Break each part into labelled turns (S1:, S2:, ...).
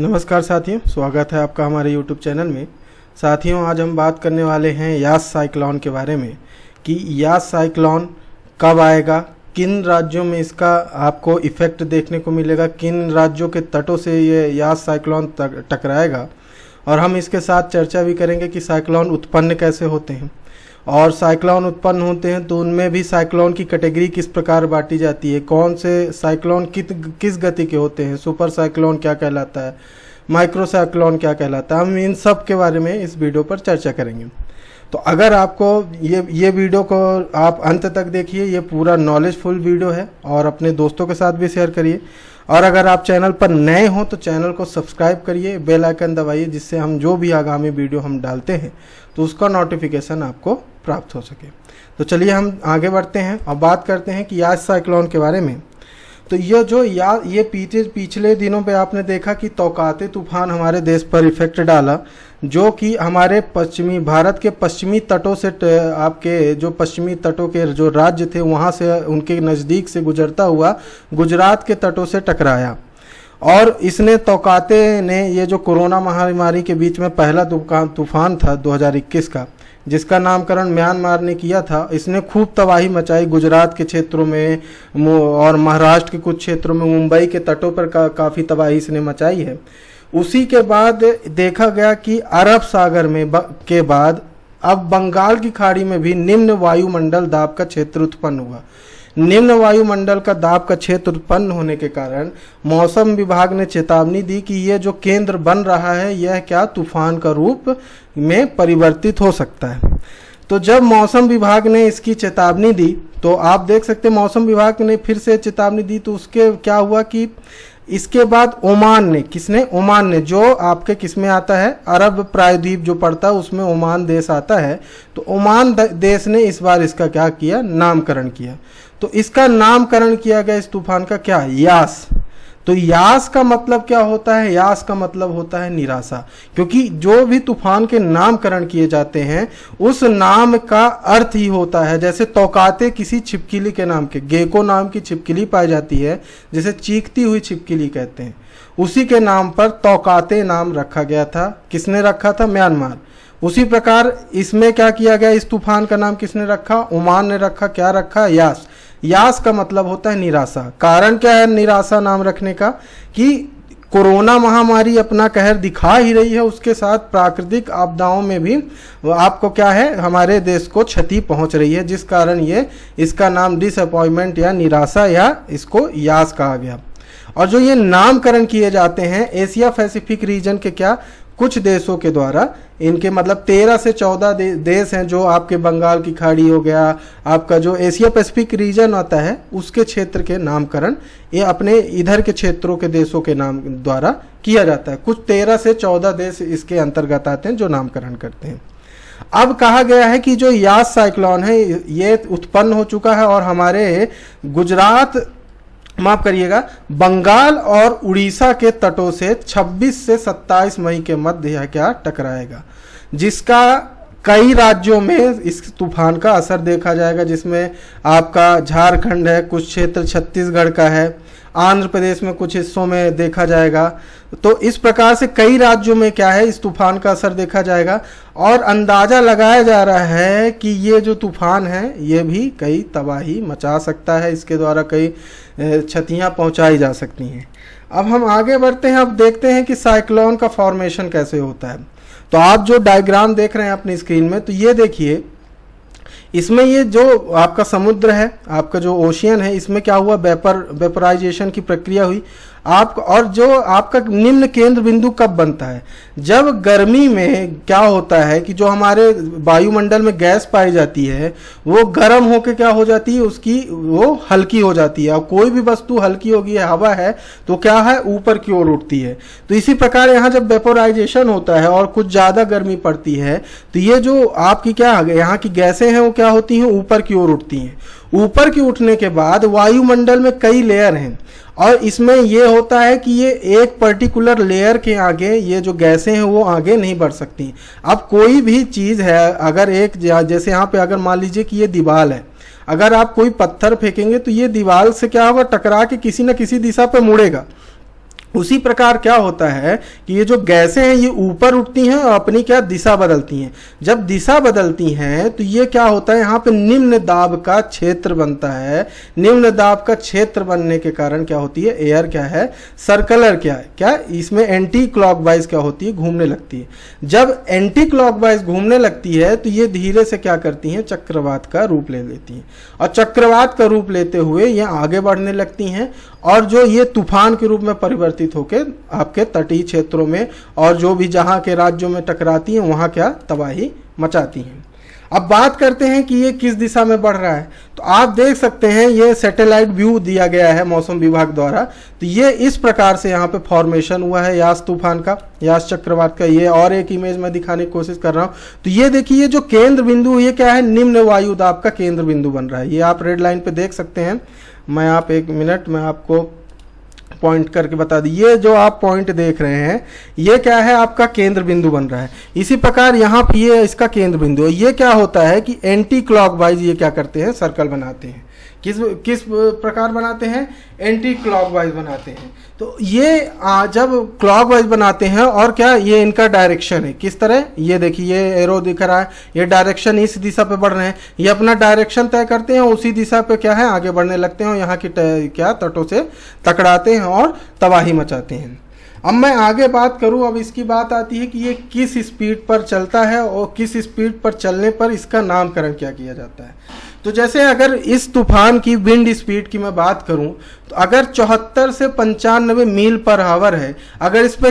S1: नमस्कार साथियों, स्वागत है आपका हमारे YouTube चैनल में। साथियों, आज हम बात करने वाले हैं यास साइक्लोन के बारे में कि यास साइक्लोन कब आएगा, किन राज्यों में इसका आपको इफ़ेक्ट देखने को मिलेगा, किन राज्यों के तटों से ये यास साइक्लोन टकराएगा। और हम इसके साथ चर्चा भी करेंगे कि साइक्लोन उत्पन्न कैसे होते हैं, और साइक्लोन उत्पन्न होते हैं तो उनमें भी साइक्लोन की कैटेगरी किस प्रकार बांटी जाती है, कौन से साइक्लोन किस गति के होते हैं, सुपर साइक्लोन क्या कहलाता है, माइक्रो साइक्लोन क्या कहलाता है। हम इन सब के बारे में इस वीडियो पर चर्चा करेंगे। तो अगर आपको ये वीडियो को आप अंत तक देखिए, ये पूरा नॉलेजफुल वीडियो है, और अपने दोस्तों के साथ भी शेयर करिए। और अगर आप चैनल पर नए हो तो चैनल को सब्सक्राइब करिए, बेल आइकन दबाइए, जिससे हम जो भी आगामी वीडियो हम डालते हैं तो उसका नोटिफिकेशन आपको प्राप्त हो सके। तो चलिए हम आगे बढ़ते हैं और बात करते हैं कि यास साइक्लोन के बारे में। तो ये पिछले दिनों पे आपने देखा कि तौकाते तूफान हमारे देश पर इफेक्ट डाला, जो कि हमारे भारत के पश्चिमी तटों से आपके जो पश्चिमी तटों के जो राज्य थे वहाँ से उनके नज़दीक से गुजरता हुआ गुजरात के तटों से टकराया। और इसने तौकाते ने ये जो कोरोना महामारी के बीच में पहला तूफान था 2021 का, जिसका नामकरण म्यांमार ने किया था, इसने खूब तबाही मचाई गुजरात के क्षेत्रों में और महाराष्ट्र के कुछ क्षेत्रों में, मुंबई के तटों पर काफ़ी तबाही इसने मचाई है। उसी के बाद देखा गया कि अरब सागर में के बाद अब बंगाल की खाड़ी में भी निम्न वायुमंडल दाब का क्षेत्र उत्पन्न हुआ। निम्न वायुमंडल का दाब का क्षेत्र उत्पन्न होने के कारण मौसम विभाग ने चेतावनी दी कि ये जो केंद्र बन रहा है यह क्या तूफान का रूप में परिवर्तित हो सकता है। तो जब मौसम विभाग ने इसकी चेतावनी दी तो आप देख सकते हैं मौसम विभाग ने फिर से चेतावनी दी, तो उसके क्या हुआ कि इसके बाद ओमान ने जो आपके किस में आता है, अरब प्रायद्वीप जो पड़ता है उसमें ओमान देश आता है, तो ओमान देश ने इस बार इसका क्या किया, नामकरण किया। तो इसका नामकरण किया गया इस तूफान का क्या, यास। तो यास का मतलब क्या होता है, यास का मतलब होता है निराशा, क्योंकि जो भी तूफान के नामकरण किए जाते हैं उस नाम का अर्थ ही होता है। जैसे तौकाते किसी छिपकली के नाम के, गेको नाम की छिपकली पाई जाती है, जिसे चीखती हुई छिपकली कहते हैं, उसी के नाम पर तौकाते नाम रखा गया था। किसने रखा था, म्यांमार। उसी प्रकार इसमें क्या किया गया, इस तूफान का नाम किसने रखा, ओमान ने रखा। क्या रखा, यास। यास का मतलब होता है निराशा। कारण क्या है निराशा नाम रखने का, कि कोरोना महामारी अपना कहर दिखा ही रही है, उसके साथ प्राकृतिक आपदाओं में भी आपको क्या है, हमारे देश को क्षति पहुंच रही है, जिस कारण ये इसका नाम डिसअपॉइंटमेंट या निराशा या इसको यास कहा गया। और जो ये नामकरण किए जाते हैं एशिया पैसिफिक रीजन के क्या कुछ देशों के द्वारा, इनके मतलब 13 से 14 देश हैं, जो आपके बंगाल की खाड़ी हो गया, आपका जो एशिया पैसिफिक रीजन आता है उसके क्षेत्र के नामकरण ये अपने इधर के क्षेत्रों के देशों के नाम द्वारा किया जाता है। कुछ 13 से 14 देश इसके अंतर्गत आते हैं जो नामकरण करते हैं। अब कहा गया है कि जो यास साइक्लोन है ये उत्पन्न हो चुका है और हमारे गुजरात, माफ करिएगा, बंगाल और उड़ीसा के तटों से 26 से 27 मई के मध्य यह क्या टकराएगा, जिसका कई राज्यों में इस तूफान का असर देखा जाएगा, जिसमें आपका झारखंड है, कुछ क्षेत्र छत्तीसगढ़ का है, आंध्र प्रदेश में कुछ हिस्सों में देखा जाएगा। तो इस प्रकार से कई राज्यों में क्या है, इस तूफान का असर देखा जाएगा। और अंदाजा लगाया जा रहा है कि ये जो तूफान है ये भी कई तबाही मचा सकता है, इसके द्वारा कई क्षतियाँ पहुंचाई जा सकती हैं। अब हम आगे बढ़ते हैं, अब देखते हैं कि साइक्लोन का फॉर्मेशन कैसे होता है। तो आप जो डायग्राम देख रहे हैं अपनी स्क्रीन में, तो ये देखिए, इसमें ये जो आपका समुद्र है, आपका जो ओशियन है, इसमें क्या हुआ, वेपराइजेशन की प्रक्रिया हुई। और जो आपका निम्न केंद्र बिंदु कब बनता है, जब गर्मी में क्या होता है कि जो हमारे वायुमंडल में गैस पाई जाती है वो गर्म होकर क्या हो जाती है, उसकी वो हल्की हो जाती है। और कोई भी वस्तु हल्की होगी, हवा है तो क्या है, ऊपर की ओर उठती है। तो इसी प्रकार यहाँ जब वेपोराइजेशन होता है और कुछ ज़्यादा गर्मी पड़ती है तो ये जो आपकी क्या यहाँ की गैसें हैं वो क्या होती हैं, ऊपर की ओर उठती हैं। ऊपर की उठने के बाद वायुमंडल में कई लेयर हैं, और इसमें ये होता है कि ये एक पर्टिकुलर लेयर के आगे ये जो गैसें हैं वो आगे नहीं बढ़ सकती। अब कोई भी चीज़ है, अगर एक जैसे यहाँ पे अगर मान लीजिए कि ये दीवार है, अगर आप कोई पत्थर फेंकेंगे तो ये दीवार से क्या होगा, टकरा के किसी न किसी दिशा पे मुड़ेगा। उसी प्रकार क्या होता है कि ये जो गैसें हैं ये ऊपर उठती हैं और अपनी क्या दिशा बदलती हैं। जब दिशा बदलती हैं तो ये क्या होता है, यहाँ पे निम्न दाब का क्षेत्र बनता है। निम्न दाब का क्षेत्र बनने के कारण क्या होती है, एयर क्या है, सर्कुलर क्या इसमें एंटी क्लॉकवाइज क्या होती है, घूमने लगती है। जब एंटी क्लॉकवाइज घूमने लगती है तो ये धीरे से क्या करती हैं, चक्रवात का रूप ले लेती हैं और चक्रवात का रूप लेते हुए ये आगे बढ़ने लगती हैं और जो ये तूफान के रूप में परिवर्तित होकर आपके तटीय क्षेत्रों में और जो भी जहां के राज्यों में टकराती हैं वहां क्या तबाही मचाती हैं। अब बात करते हैं कि ये किस दिशा में बढ़ रहा है। तो आप देख सकते हैं ये सैटेलाइट व्यू दिया गया है मौसम विभाग द्वारा। तो ये इस प्रकार से यहाँ पे फॉर्मेशन हुआ है यास तूफान का, यास चक्रवात का। ये और एक इमेज में दिखाने की कोशिश कर रहा हूँ। तो ये देखिए, ये जो केंद्र बिंदु ये क्या है, निम्न वायु दाब का केंद्र बिंदु बन रहा है। ये आप रेड लाइन पे देख सकते हैं। मैं आप एक मिनट में आपको पॉइंट करके बता दी। ये जो आप पॉइंट देख रहे हैं ये क्या है, आपका केंद्र बिंदु बन रहा है। इसी प्रकार यहाँ पे ये इसका केंद्र बिंदु है। ये क्या होता है कि एंटी क्लॉकवाइज ये क्या करते हैं, सर्कल बनाते हैं। किस प्रकार बनाते हैं, एंटी क्लॉकवाइज बनाते हैं। तो ये जब क्लॉकवाइज बनाते हैं और क्या ये इनका डायरेक्शन है किस तरह, ये देखिए ये एरो दिख रहा है, ये डायरेक्शन इस दिशा पे बढ़ रहे हैं। ये अपना डायरेक्शन तय करते हैं, उसी दिशा पे क्या है आगे बढ़ने लगते हैं और यहाँ की क्या तटों से टकराते हैं और तबाही मचाते हैं। अब मैं आगे बात करूं, अब इसकी बात आती है कि ये किस स्पीड पर चलता है और किस स्पीड पर चलने पर इसका नामकरण क्या किया जाता है। तो जैसे अगर इस तूफान की विंड स्पीड की मैं बात करूं तो अगर 74 से 95 मील पर आवर है, अगर इस पे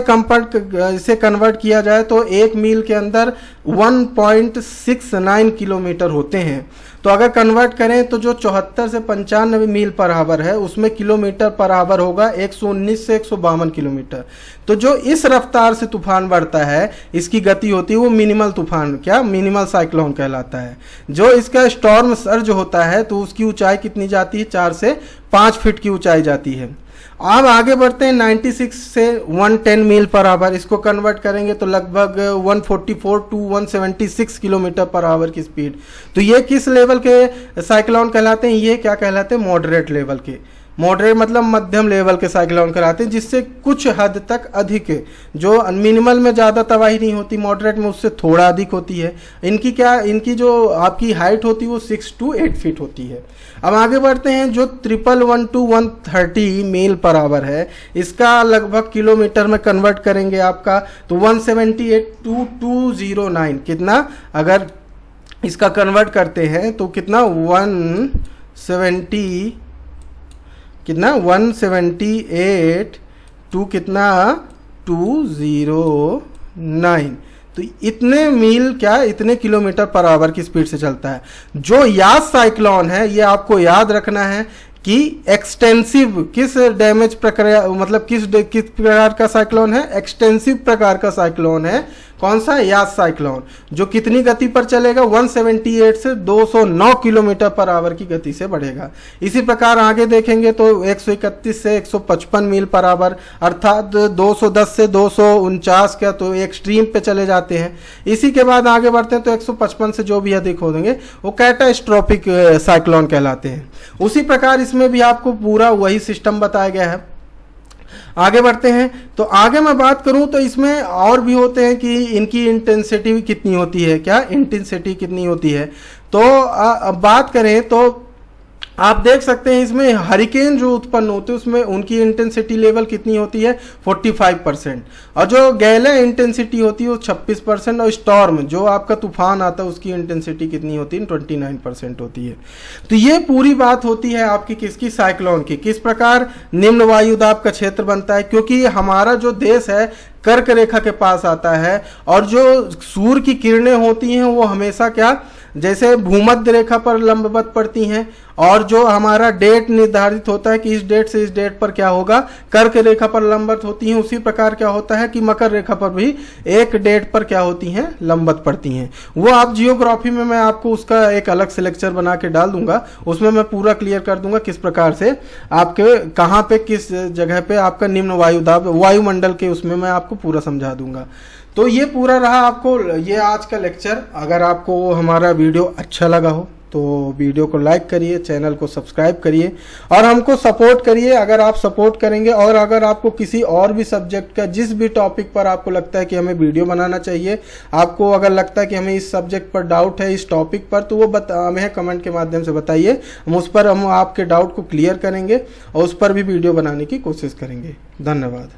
S1: इसे कन्वर्ट किया जाए तो 1 मील के अंदर 1.69 किलोमीटर होते हैं। तो अगर कन्वर्ट करें तो जो 74 से 95 मील पर आवर है उसमें किलोमीटर पर आवर होगा 119 से 152 किलोमीटर। तो जो इस रफ्तार से तूफान बढ़ता है इसकी गति होती है वो मिनिमल तूफान, क्या मिनिमल साइक्लोन कहलाता है। जो इसका स्टॉर्म सर्ज होता है तो उसकी ऊंचाई कितनी जाती है, 4 से 5 फीट की ऊंचाई जाती है। अब आगे बढ़ते हैं 96 से 110 मील पर आवर, इसको कन्वर्ट करेंगे तो लगभग 144 टू 176 किलोमीटर पर आवर की स्पीड। तो ये किस लेवल के साइक्लोन कहलाते हैं, ये क्या कहलाते हैं, मॉडरेट लेवल के। मॉडरेट मतलब मध्यम लेवल के साइक्लोन कराते हैं, जिससे कुछ हद तक अधिक, जो मिनिमल में ज़्यादा तबाही नहीं होती, मॉडरेट में उससे थोड़ा अधिक होती है। इनकी जो आपकी हाइट होती है वो 6 to 8 फीट होती है। अब आगे बढ़ते हैं, जो 111 to 130 मील पर आवर है इसका लगभग किलोमीटर में कन्वर्ट करेंगे आपका तो 178 to 209, कितना अगर इसका कन्वर्ट करते हैं तो कितना 178 टू कितना 209। तो इतने मील इतने किलोमीटर पर आवर की स्पीड से चलता है। जो यास साइक्लोन है ये आपको याद रखना है कि एक्सटेंसिव किस डैमेज प्रक्रिया मतलब किस प्रकार का साइक्लोन है, एक्सटेंसिव प्रकार का साइक्लोन है। कौन सा, यास साइक्लोन, जो कितनी गति पर चलेगा, 178 से 209 किलोमीटर पर आवर की गति से बढ़ेगा। इसी प्रकार आगे देखेंगे तो 131 से 155 मील पर आवर, अर्थात 210 से 249 का तो एक्सट्रीम पे चले जाते हैं। इसी के बाद आगे बढ़ते हैं तो 155 से जो भी अधिक हो देंगे वो कैटास्ट्रोफिक साइक्लोन कहलाते हैं। उसी प्रकार इसमें भी आपको पूरा वही सिस्टम बताया गया है। आगे बढ़ते हैं तो आगे मैं बात करूं तो इसमें और भी होते हैं कि इनकी इंटेंसिटी कितनी होती है, क्या इंटेंसिटी कितनी होती है। तो अब बात करें तो आप देख सकते हैं इसमें हरिकेन जो उत्पन्न होते हैं उसमें उनकी इंटेंसिटी लेवल कितनी होती है 45%, और जो गैले इंटेंसिटी होती है वो 26%, और स्टॉर्म जो आपका तूफान आता है उसकी इंटेंसिटी कितनी होती है 29% होती है। तो ये पूरी बात होती है आपकी किसकी, साइक्लोन की। किस प्रकार निम्न वायुदाब का क्षेत्र बनता है, क्योंकि हमारा जो देश है कर्क रेखा के पास आता है और जो सूर्य की किरणें होती हैं वो हमेशा क्या जैसे भूमध्य रेखा पर लंबवत पड़ती हैं, और जो हमारा डेट निर्धारित होता है कि इस डेट से इस डेट पर क्या होगा, कर्क रेखा पर लंबवत होती हैं। उसी प्रकार क्या होता है कि मकर रेखा पर भी एक डेट पर क्या होती हैं, लंबवत पड़ती हैं। वो आप जियोग्राफी में मैं आपको उसका एक अलग से लेक्चर बना के डाल दूंगा, उसमें मैं पूरा क्लियर कर दूंगा किस प्रकार से आपके कहाँ पे किस जगह पे आपका निम्न वायुदाब वायुमंडल के उसमें मैं आपको पूरा समझा दूंगा। तो ये पूरा रहा आपको ये आज का लेक्चर। अगर आपको हमारा वीडियो अच्छा लगा हो तो वीडियो को लाइक करिए, चैनल को सब्सक्राइब करिए और हमको सपोर्ट करिए। अगर आप सपोर्ट करेंगे और अगर आपको किसी और भी सब्जेक्ट का, जिस भी टॉपिक पर आपको लगता है कि हमें वीडियो बनाना चाहिए, आपको अगर लगता है कि हमें इस सब्जेक्ट पर डाउट है, इस टॉपिक पर, तो वो हमें कमेंट के माध्यम से बताइए। हम आपके डाउट को क्लियर करेंगे और उस पर भी वीडियो बनाने की कोशिश करेंगे। धन्यवाद।